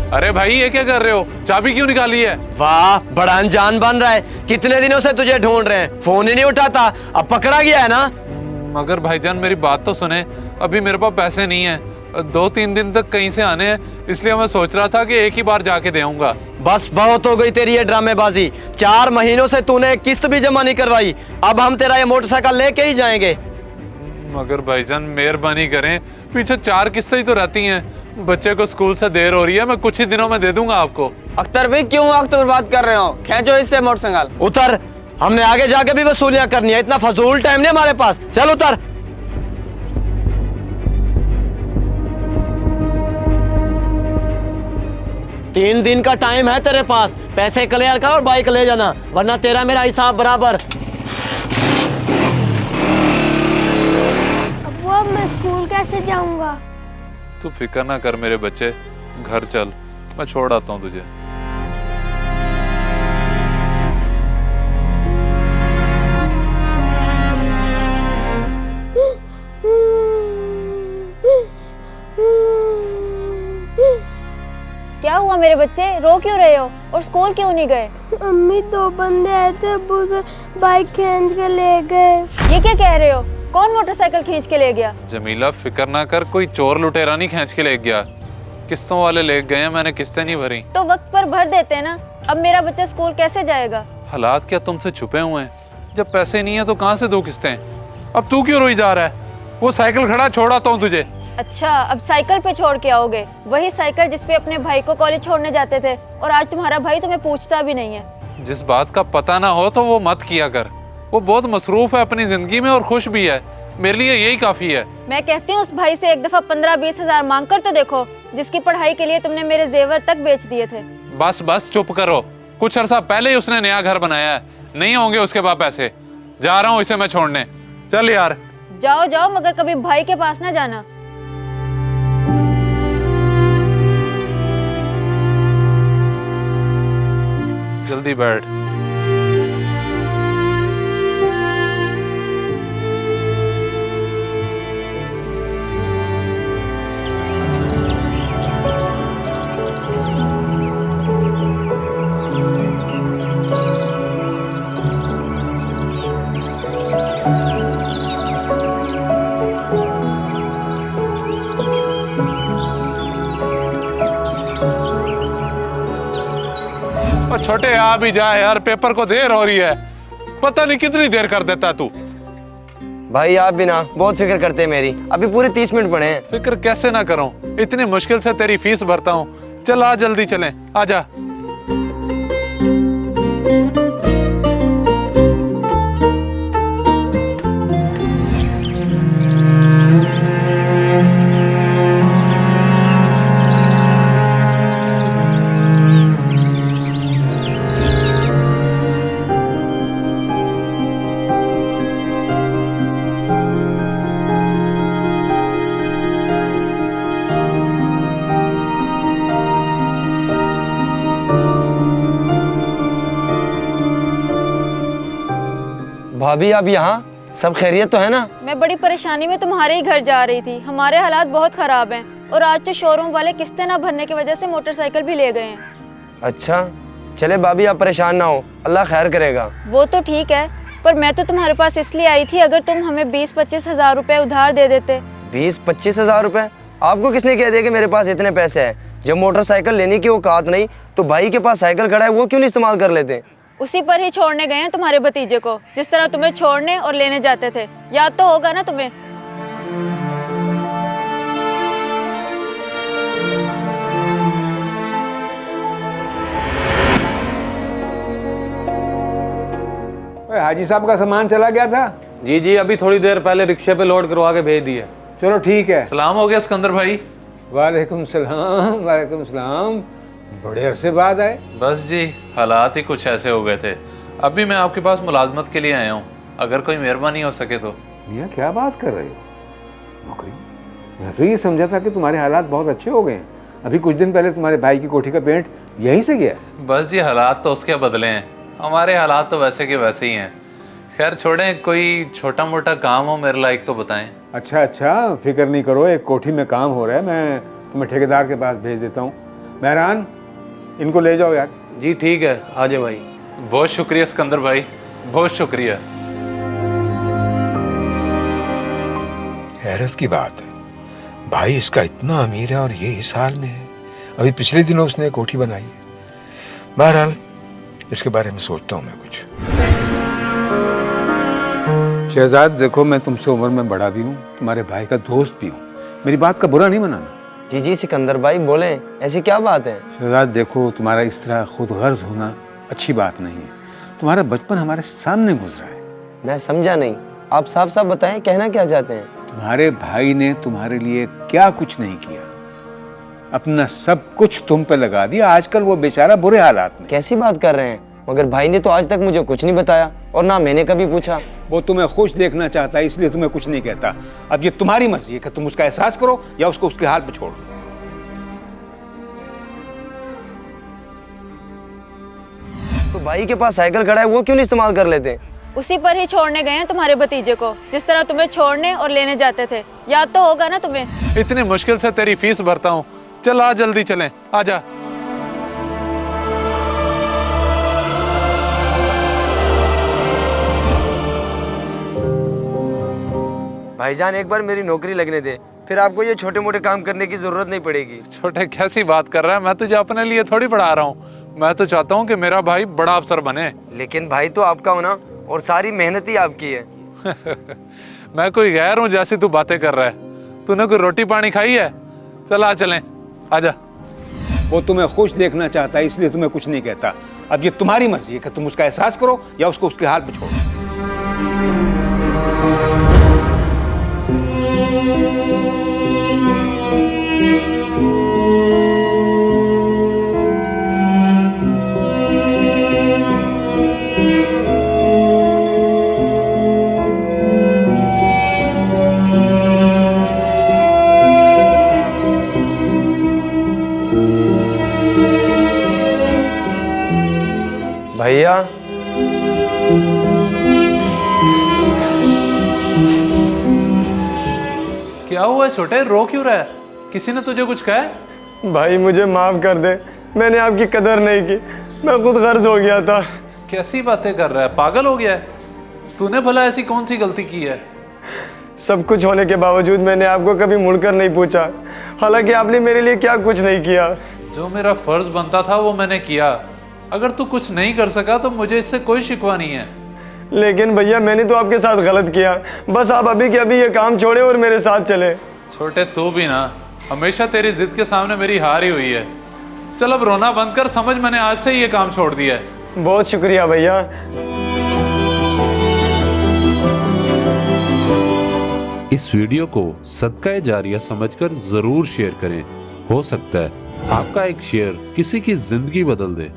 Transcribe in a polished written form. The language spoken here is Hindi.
अरे भाई ये क्या कर रहे हो? चाबी क्यों निकाली है? वाह, बड़ा अनजान बन रहा है। कितने दिनों से तुझे ढूंढ रहे हैं, फोन ही नहीं उठाता। अब पकड़ा गया है ना। मगर भाईजान मेरी बात तो सुने, अभी मेरे पास पैसे नहीं है। 2-3 दिन तक कहीं से आने हैं, इसलिए मैं सोच रहा था कि एक ही बार जाके दे आऊंगा। बस बहुत हो गई तेरी ये ड्रामेबाजी। 4 महीनों से तूने एक किस्त भी जमा नहीं करवाई। अब हम तेरा ये मोटरसाइकिल लेके ही जाएंगे। मगर भाईजान मेहरबानी करें, पीछे 4 किस्तें ही तो रहती हैं। बच्चे को स्कूल से देर हो रही है, मैं कुछ ही दिनों में दे दूंगा आपको। अख्तर भाई क्यों वक्त बर्बाद कर रहे हो? खींचो इससे मोटरसाइकिल। उतर, हमने आगे जाके भी वसूलियां करनी है। इतना फजूल टाइम नहीं हमारे पास। चल उतर। तीन दिन का टाइम है तेरे पास। पैसे क्लियर कर और बाइक ले जाना, वरना तेरा मेरा हिसाब बराबर। अब मैं स्कूल कैसे जाऊंगा? तू फिक्र ना कर मेरे बच्चे, घर चल, मैं छोड़ आता हूँ तुझे। क्या हुआ मेरे बच्चे, रो क्यों रहे हो और स्कूल क्यों नहीं गए? अम्मी 2 बंदे आए थे, अब्बू से बाइक खींच के ले गए। ये क्या कह रहे हो? कौन मोटरसाइकिल खींच के ले गया? जमीला फिक्र ना कर, कोई चोर लुटेरा नहीं खींच के ले गया। किस्तों वाले ले गए हैं, मैंने किस्तें नहीं भरी। तो वक्त पर भर देते ना। अब मेरा बच्चा स्कूल कैसे जाएगा? हालात क्या तुमसे छुपे हुए हैं? जब पैसे नहीं है तो कहाँ से दो किस्तें? अब तू क्यों रोई जा रहा है? वो साइकिल खड़ा, छोड़ आता हूँ तुझे। अच्छा, अब साइकिल पे छोड़ के आओगे? वही साइकिल जिसपे अपने भाई को कॉलेज छोड़ने जाते थे, और आज तुम्हारा भाई तुम्हें पूछता भी नहीं है। जिस बात का पता ना हो तो वो मत किया कर। वो बहुत मसरूफ है अपनी जिंदगी में और खुश भी है। मेरे लिए यही काफी है। मैं कहती हूँ उस भाई से एक दफा 15-20 हजार मांग कर तो देखो, जिसकी पढ़ाई के लिए तुमने मेरे जेवर तक बेच दिए थे। बस बस चुप करो। कुछ अरसा पहले ही उसने नया घर बनाया है, नहीं होंगे उसके पास पैसे। जा रहा हूँ इसे मैं छोड़ने। चल यार। जाओ जाओ, मगर कभी भाई के पास ना जाना। जल्दी बैठ। छोटे आ भी जाए यार, पेपर को देर हो रही है। पता नहीं कितनी देर कर देता तू। भाई आप भी ना बहुत फिक्र करते हैं मेरी। अभी पूरे 30 मिनट पड़े हैं। फिक्र कैसे ना करूं, इतनी मुश्किल से तेरी फीस भरता हूं। चल आ, जल्दी चलें, आजा। भाभी आप यहाँ? सब खैरियत तो है ना? मैं बड़ी परेशानी में तुम्हारे ही घर जा रही थी। हमारे हालात बहुत खराब हैं, और आज तो शोरूम वाले किस्तें ना भरने की वजह से मोटरसाइकिल भी ले गए हैं। अच्छा चले भाभी, आप परेशान ना हो, अल्लाह खैर करेगा। वो तो ठीक है, पर मैं तो तुम्हारे पास इसलिए आई थी, अगर तुम हमें 20-25 हजार रुपए उधार दे देते। 20-25 हजार रुपए? आपको किसने कह दिया कि मेरे पास इतने पैसे हैं? जब मोटरसाइकिल लेने की औकात नहीं तो भाई के पास साइकिल खड़ा है, वो क्यों नहीं इस्तेमाल कर लेते? उसी पर ही छोड़ने गए हैं तुम्हारे भतीजे को, जिस तरह तुम्हें छोड़ने और लेने जाते थे। याद तो होगा ना तुम्हें? हाजी साहब का सामान चला गया था? जी जी, अभी थोड़ी देर पहले रिक्शे पे लोड करवा के भेज दिया। चलो ठीक है। सलाम हो गया सिकंदर भाई। वालेकुम सलाम। वालेकुम सलाम। बड़े अरसे बाद आए। बस जी, हालात ही कुछ ऐसे हो गए थे। अभी मैं आपके पास मुलाजमत के लिए आया हूँ, अगर कोई मेहरबानी हो सके तो। मियाँ क्या बात कर रहे हो? नौकरी? मैं तो ये समझा था कि तुम्हारे हालात बहुत अच्छे हो गए हैं। अभी कुछ दिन पहले तुम्हारे भाई की कोठी का पेंट यहीं से गया। बस जी, हालात तो उसके बदले हैं, हमारे हालात तो वैसे के वैसे ही हैं। खैर छोड़ें, कोई छोटा मोटा काम हो मेरे लायक तो बताएं। अच्छा अच्छा, फिक्र नहीं करो, एक कोठी में काम हो रहा है, मैं तुम्हें ठेकेदार के पास भेज देता हूँ। बहरान, इनको ले जाओ यार। जी ठीक है, आ जाए भाई। बहुत शुक्रिया सिकंदर भाई, बहुत शुक्रिया। हैरत की बात है, भाई इसका इतना अमीर है और ये इस हाल में है। अभी पिछले दिनों उसने एक कोठी बनाई है। बहरहाल इसके बारे में सोचता हूँ मैं कुछ। शहजाद देखो, मैं तुमसे उम्र में बड़ा भी हूँ, तुम्हारे भाई का दोस्त भी हूँ, मेरी बात का बुरा नहीं मनाना। जी जी सिकंदर भाई बोले, ऐसी क्या बात है? शहजाद देखो, तुम्हारा इस तरह खुद गर्ज होना अच्छी बात नहीं है। तुम्हारा बचपन हमारे सामने गुजरा है। मैं समझा नहीं, आप साफ साफ बताएं, कहना क्या चाहते हैं? तुम्हारे भाई ने तुम्हारे लिए क्या कुछ नहीं किया, अपना सब कुछ तुम पे लगा दिया। आजकल वो बेचारा बुरे हालात में। कैसी बात कर रहे हैं? मगर भाई ने तो आज तक मुझे कुछ नहीं बताया और ना मैंने कभी पूछा। वो तुम्हें खुश देखना चाहता है, इसलिए तुम्हें कुछ नहीं कहता। अब ये तुम्हारी मर्जी है कि तुम उसका एहसास करो या उसको उसके हाल पे छोड़ दो। तो भाई के पास साइकिल खड़ा है, वो क्यों नहीं इस्तेमाल कर लेते? उसी पर ही छोड़ने गए हैं तुम्हारे भतीजे को, जिस तरह तुम्हें छोड़ने और लेने जाते थे। याद तो होगा ना तुम्हें? इतनी मुश्किल से तेरी फीस भरता हूँ, चल आ जल्दी चलें, आजा। भाईजान एक बार मेरी नौकरी लगने दे, फिर आपको ये छोटे मोटे काम करने की जरूरत नहीं पड़ेगी। छोटे कैसी बात कर रहा है? मैं तुझे अपने लिए थोड़ी पढ़ा रहा हूँ, मैं तो चाहता हूँ कि मेरा भाई बड़ा अफसर बने। लेकिन भाई तो आपका होना और सारी मेहनत ही आपकी है। मैं कोई गैर हूँ जैसी तू बातें कर रहा है? तूने कोई रोटी पानी खाई है? चल आ चलें, आजा। वो तुम्हें खुश देखना चाहता है, इसलिए तुम्हें कुछ नहीं कहता। अब ये तुम्हारी मर्जी है कि तुम उसका एहसास करो या उसको उसके हाल पे छोड़ो। भैया क्या हुआ है छोटे, रो क्यों रहा है? किसी ने तुझे कुछ कहा है? भाई मुझे माफ कर दे, मैंने आपकी कदर नहीं की, मैं खुद गर्ज हो गया था। कैसी बातें कर रहा है? पागल हो गया है? तूने भला ऐसी कौन सी गलती की है? सब कुछ होने के बावजूद मैंने आपको कभी मुड़कर नहीं पूछा, हालांकि आपने मेरे लिए क्या कुछ नहीं किया। जो मेरा फर्ज बनता था वो मैंने किया। अगर तू कुछ नहीं कर सका तो मुझे इससे कोई शिकवा नहीं है। लेकिन भैया मैंने तो आपके साथ गलत किया, बस आप अभी के अभी ये काम छोड़े और मेरे साथ चले। छोटे तू भी ना, हमेशा तेरी जिद के सामने मेरी हार ही हुई है। चल अब रोना बंद कर, समझ मैंने आज से ही ये काम छोड़ दिया है। बहुत शुक्रिया भैया। इस वीडियो को सदका जारिया समझकर जरूर शेयर करें। हो सकता है आपका एक शेयर किसी की जिंदगी बदल दे।